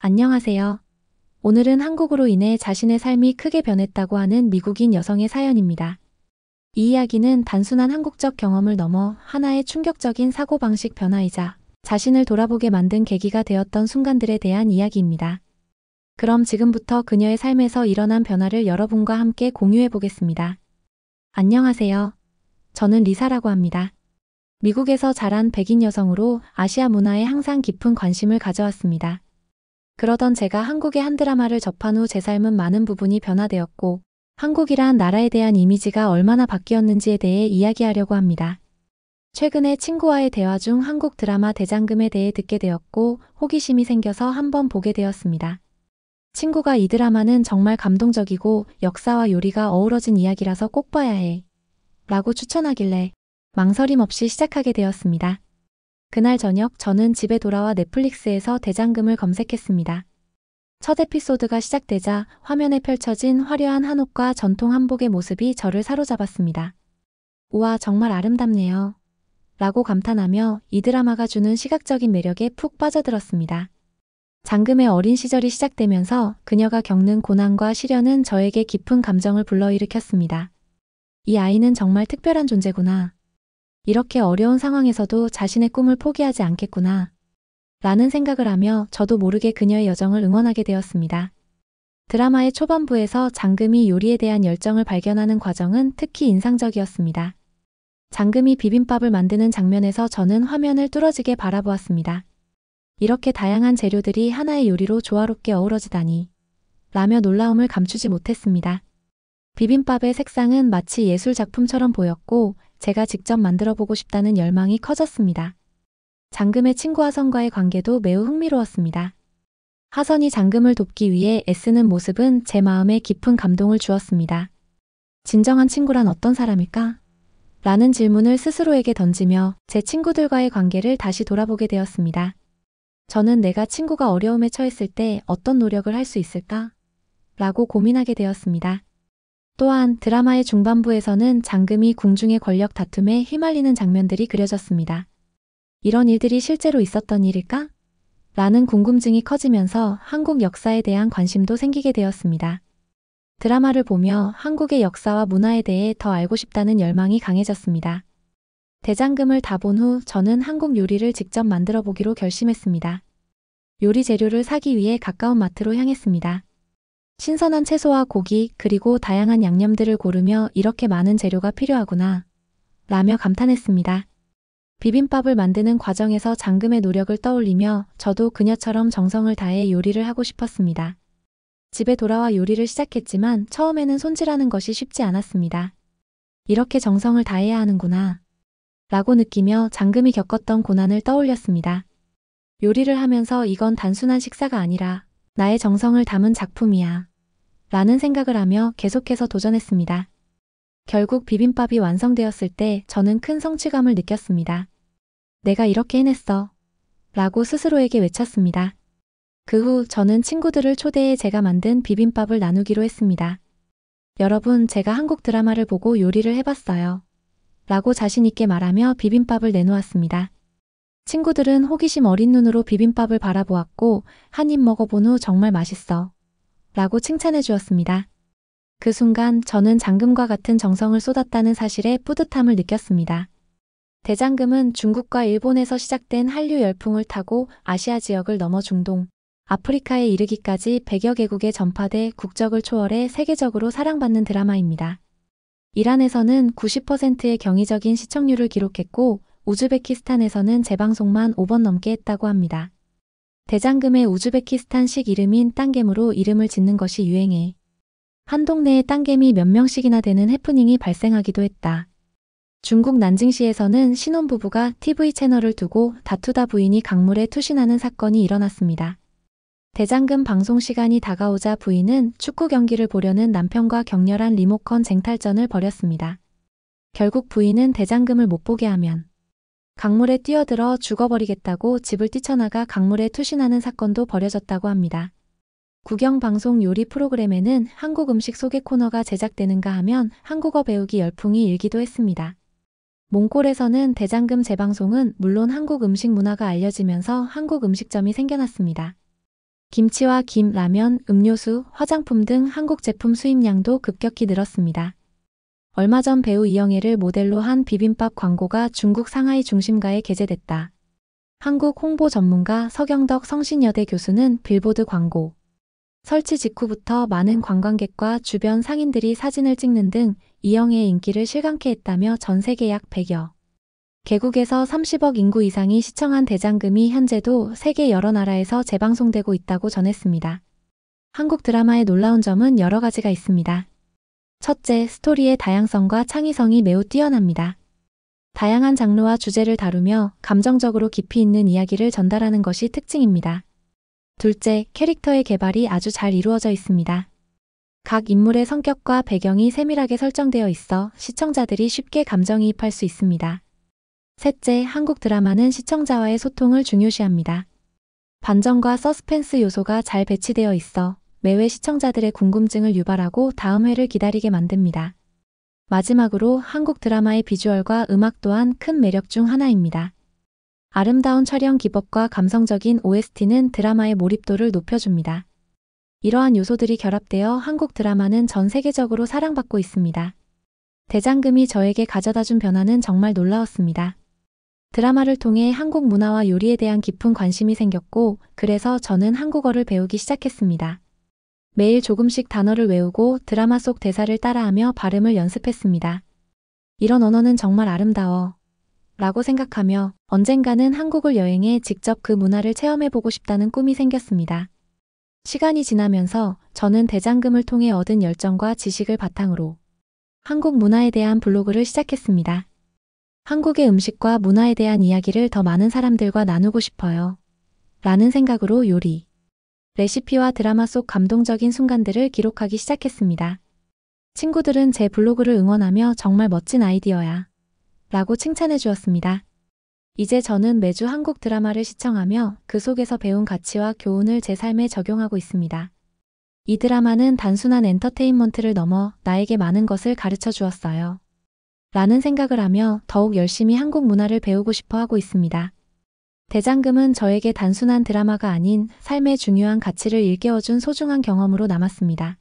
안녕하세요. 오늘은 한국으로 인해 자신의 삶이 크게 변했다고 하는 미국인 여성의 사연입니다. 이 이야기는 단순한 한국적 경험을 넘어 하나의 충격적인 사고방식 변화이자 자신을 돌아보게 만든 계기가 되었던 순간들에 대한 이야기입니다. 그럼 지금부터 그녀의 삶에서 일어난 변화를 여러분과 함께 공유해 보겠습니다. 안녕하세요. 저는 리사라고 합니다. 미국에서 자란 백인 여성으로 아시아 문화에 항상 깊은 관심을 가져왔습니다. 그러던 제가 한국의 한 드라마를 접한 후 제 삶은 많은 부분이 변화되었고, 한국이란 나라에 대한 이미지가 얼마나 바뀌었는지에 대해 이야기하려고 합니다. 최근에 친구와의 대화 중 한국 드라마 대장금에 대해 듣게 되었고, 호기심이 생겨서 한번 보게 되었습니다. 친구가 이 드라마는 정말 감동적이고 역사와 요리가 어우러진 이야기라서 꼭 봐야 해 라고 추천하길래 망설임 없이 시작하게 되었습니다. 그날 저녁 저는 집에 돌아와 넷플릭스에서 대장금을 검색했습니다. 첫 에피소드가 시작되자 화면에 펼쳐진 화려한 한옥과 전통 한복의 모습이 저를 사로잡았습니다. 우와, 정말 아름답네요. 라고 감탄하며 이 드라마가 주는 시각적인 매력에 푹 빠져들었습니다. 장금의 어린 시절이 시작되면서 그녀가 겪는 고난과 시련은 저에게 깊은 감정을 불러일으켰습니다. 이 아이는 정말 특별한 존재구나. 이렇게 어려운 상황에서도 자신의 꿈을 포기하지 않겠구나. 라는 생각을 하며 저도 모르게 그녀의 여정을 응원하게 되었습니다. 드라마의 초반부에서 장금이 요리에 대한 열정을 발견하는 과정은 특히 인상적이었습니다. 장금이 비빔밥을 만드는 장면에서 저는 화면을 뚫어지게 바라보았습니다. 이렇게 다양한 재료들이 하나의 요리로 조화롭게 어우러지다니. 라며 놀라움을 감추지 못했습니다. 비빔밥의 색상은 마치 예술 작품처럼 보였고, 제가 직접 만들어보고 싶다는 열망이 커졌습니다. 장금의 친구 하선과의 관계도 매우 흥미로웠습니다. 하선이 장금을 돕기 위해 애쓰는 모습은 제 마음에 깊은 감동을 주었습니다. 진정한 친구란 어떤 사람일까? 라는 질문을 스스로에게 던지며 제 친구들과의 관계를 다시 돌아보게 되었습니다. 저는 내가 친구가 어려움에 처했을 때 어떤 노력을 할 수 있을까? 라고 고민하게 되었습니다. 또한 드라마의 중반부에서는 장금이 궁중의 권력 다툼에 휘말리는 장면들이 그려졌습니다. 이런 일들이 실제로 있었던 일일까? 라는 궁금증이 커지면서 한국 역사에 대한 관심도 생기게 되었습니다. 드라마를 보며 한국의 역사와 문화에 대해 더 알고 싶다는 열망이 강해졌습니다. 대장금을 다 본 후 저는 한국 요리를 직접 만들어 보기로 결심했습니다. 요리 재료를 사기 위해 가까운 마트로 향했습니다. 신선한 채소와 고기 그리고 다양한 양념들을 고르며 이렇게 많은 재료가 필요하구나 라며 감탄했습니다. 비빔밥을 만드는 과정에서 장금의 노력을 떠올리며 저도 그녀처럼 정성을 다해 요리를 하고 싶었습니다. 집에 돌아와 요리를 시작했지만 처음에는 손질하는 것이 쉽지 않았습니다. 이렇게 정성을 다해야 하는구나 라고 느끼며 장금이 겪었던 고난을 떠올렸습니다. 요리를 하면서 이건 단순한 식사가 아니라 나의 정성을 담은 작품이야 라는 생각을 하며 계속해서 도전했습니다. 결국 비빔밥이 완성되었을 때 저는 큰 성취감을 느꼈습니다. 내가 이렇게 해냈어 라고 스스로에게 외쳤습니다. 그 후 저는 친구들을 초대해 제가 만든 비빔밥을 나누기로 했습니다. 여러분, 제가 한국 드라마를 보고 요리를 해봤어요 라고 자신 있게 말하며 비빔밥을 내놓았습니다. 친구들은 호기심 어린 눈으로 비빔밥을 바라보았고 한 입 먹어본 후 정말 맛있어 라고 칭찬해 주었습니다. 그 순간 저는 장금과 같은 정성을 쏟았다는 사실에 뿌듯함을 느꼈습니다. 대장금은 중국과 일본에서 시작된 한류 열풍을 타고 아시아 지역을 넘어 중동, 아프리카에 이르기까지 100여 개국에 전파돼 국적을 초월해 세계적으로 사랑받는 드라마입니다. 이란에서는 90%의 경이적인 시청률을 기록했고 우즈베키스탄에서는 재방송만 5번 넘게 했다고 합니다. 대장금의 우즈베키스탄식 이름인 땅겜으로 이름을 짓는 것이 유행해 한 동네에 땅겜이 몇 명씩이나 되는 해프닝이 발생하기도 했다. 중국 난징시에서는 신혼부부가 TV 채널을 두고 다투다 부인이 강물에 투신하는 사건이 일어났습니다. 대장금 방송 시간이 다가오자 부인은 축구 경기를 보려는 남편과 격렬한 리모컨 쟁탈전을 벌였습니다. 결국 부인은 대장금을 못 보게 하면 강물에 뛰어들어 죽어버리겠다고 집을 뛰쳐나가 강물에 투신하는 사건도 벌어졌다고 합니다. 국영방송 요리 프로그램에는 한국 음식 소개 코너가 제작되는가 하면 한국어 배우기 열풍이 일기도 했습니다. 몽골에서는 대장금 재방송은 물론 한국 음식 문화가 알려지면서 한국 음식점이 생겨났습니다. 김치와 김, 라면, 음료수, 화장품 등 한국 제품 수입량도 급격히 늘었습니다. 얼마 전 배우 이영애를 모델로 한 비빔밥 광고가 중국 상하이 중심가에 게재됐다. 한국 홍보 전문가 서경덕 성신여대 교수는 빌보드 광고 설치 직후부터 많은 관광객과 주변 상인들이 사진을 찍는 등 이영애의 인기를 실감케 했다며 전 세계 약 100여 개국에서 30억 인구 이상이 시청한 대장금이 현재도 세계 여러 나라에서 재방송되고 있다고 전했습니다. 한국 드라마의 놀라운 점은 여러 가지가 있습니다. 첫째, 스토리의 다양성과 창의성이 매우 뛰어납니다. 다양한 장르와 주제를 다루며 감정적으로 깊이 있는 이야기를 전달하는 것이 특징입니다. 둘째, 캐릭터의 개발이 아주 잘 이루어져 있습니다. 각 인물의 성격과 배경이 세밀하게 설정되어 있어 시청자들이 쉽게 감정이입할 수 있습니다. 셋째, 한국 드라마는 시청자와의 소통을 중요시합니다. 반전과 서스펜스 요소가 잘 배치되어 있어 매회 시청자들의 궁금증을 유발하고 다음 회를 기다리게 만듭니다. 마지막으로 한국 드라마의 비주얼과 음악 또한 큰 매력 중 하나입니다. 아름다운 촬영 기법과 감성적인 OST는 드라마의 몰입도를 높여줍니다. 이러한 요소들이 결합되어 한국 드라마는 전 세계적으로 사랑받고 있습니다. 대장금이 저에게 가져다준 변화는 정말 놀라웠습니다. 드라마를 통해 한국 문화와 요리에 대한 깊은 관심이 생겼고, 그래서 저는 한국어를 배우기 시작했습니다. 매일 조금씩 단어를 외우고 드라마 속 대사를 따라하며 발음을 연습했습니다. 이런 언어는 정말 아름다워 라고 생각하며 언젠가는 한국을 여행해 직접 그 문화를 체험해보고 싶다는 꿈이 생겼습니다. 시간이 지나면서 저는 대장금을 통해 얻은 열정과 지식을 바탕으로 한국 문화에 대한 블로그를 시작했습니다. 한국의 음식과 문화에 대한 이야기를 더 많은 사람들과 나누고 싶어요. 라는 생각으로 요리, 레시피와 드라마 속 감동적인 순간들을 기록하기 시작했습니다. 친구들은 제 블로그를 응원하며 정말 멋진 아이디어야 라고 칭찬해 주었습니다. 이제 저는 매주 한국 드라마를 시청하며 그 속에서 배운 가치와 교훈을 제 삶에 적용하고 있습니다. 이 드라마는 단순한 엔터테인먼트를 넘어 나에게 많은 것을 가르쳐 주었어요. 라는 생각을 하며 더욱 열심히 한국 문화를 배우고 싶어 하고 있습니다. 대장금은 저에게 단순한 드라마가 아닌 삶의 중요한 가치를 일깨워준 소중한 경험으로 남았습니다.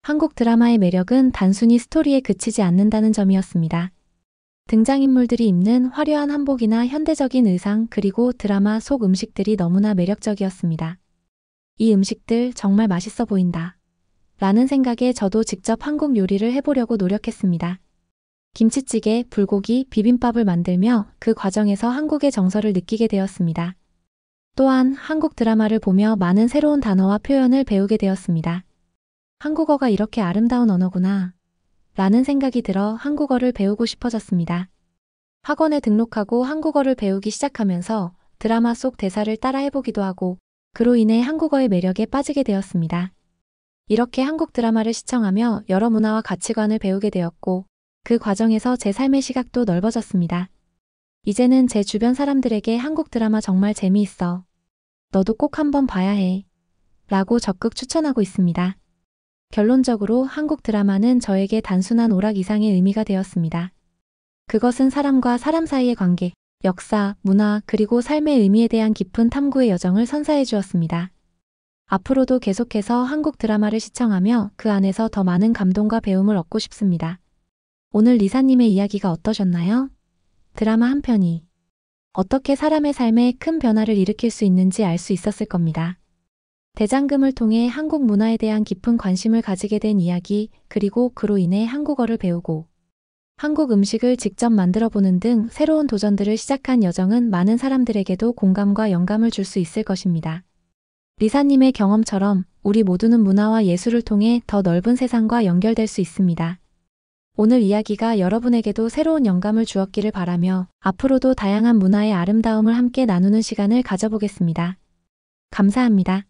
한국 드라마의 매력은 단순히 스토리에 그치지 않는다는 점이었습니다. 등장인물들이 입는 화려한 한복이나 현대적인 의상 그리고 드라마 속 음식들이 너무나 매력적이었습니다. 이 음식들 정말 맛있어 보인다. 라는 생각에 저도 직접 한국 요리를 해보려고 노력했습니다. 김치찌개, 불고기, 비빔밥을 만들며 그 과정에서 한국의 정서를 느끼게 되었습니다. 또한 한국 드라마를 보며 많은 새로운 단어와 표현을 배우게 되었습니다. 한국어가 이렇게 아름다운 언어구나 라는 생각이 들어 한국어를 배우고 싶어졌습니다. 학원에 등록하고 한국어를 배우기 시작하면서 드라마 속 대사를 따라 해보기도 하고 그로 인해 한국어의 매력에 빠지게 되었습니다. 이렇게 한국 드라마를 시청하며 여러 문화와 가치관을 배우게 되었고 그 과정에서 제 삶의 시각도 넓어졌습니다. 이제는 제 주변 사람들에게 한국 드라마 정말 재미있어. 너도 꼭 한번 봐야 해. 라고 적극 추천하고 있습니다. 결론적으로 한국 드라마는 저에게 단순한 오락 이상의 의미가 되었습니다. 그것은 사람과 사람 사이의 관계, 역사, 문화, 그리고 삶의 의미에 대한 깊은 탐구의 여정을 선사해 주었습니다. 앞으로도 계속해서 한국 드라마를 시청하며 그 안에서 더 많은 감동과 배움을 얻고 싶습니다. 오늘 리사님의 이야기가 어떠셨나요? 드라마 한 편이 어떻게 사람의 삶에 큰 변화를 일으킬 수 있는지 알 수 있었을 겁니다. 대장금을 통해 한국 문화에 대한 깊은 관심을 가지게 된 이야기, 그리고 그로 인해 한국어를 배우고 한국 음식을 직접 만들어 보는 등 새로운 도전들을 시작한 여정은 많은 사람들에게도 공감과 영감을 줄 수 있을 것입니다. 리사님의 경험처럼 우리 모두는 문화와 예술을 통해 더 넓은 세상과 연결될 수 있습니다. 오늘 이야기가 여러분에게도 새로운 영감을 주었기를 바라며 앞으로도 다양한 문화의 아름다움을 함께 나누는 시간을 가져보겠습니다. 감사합니다.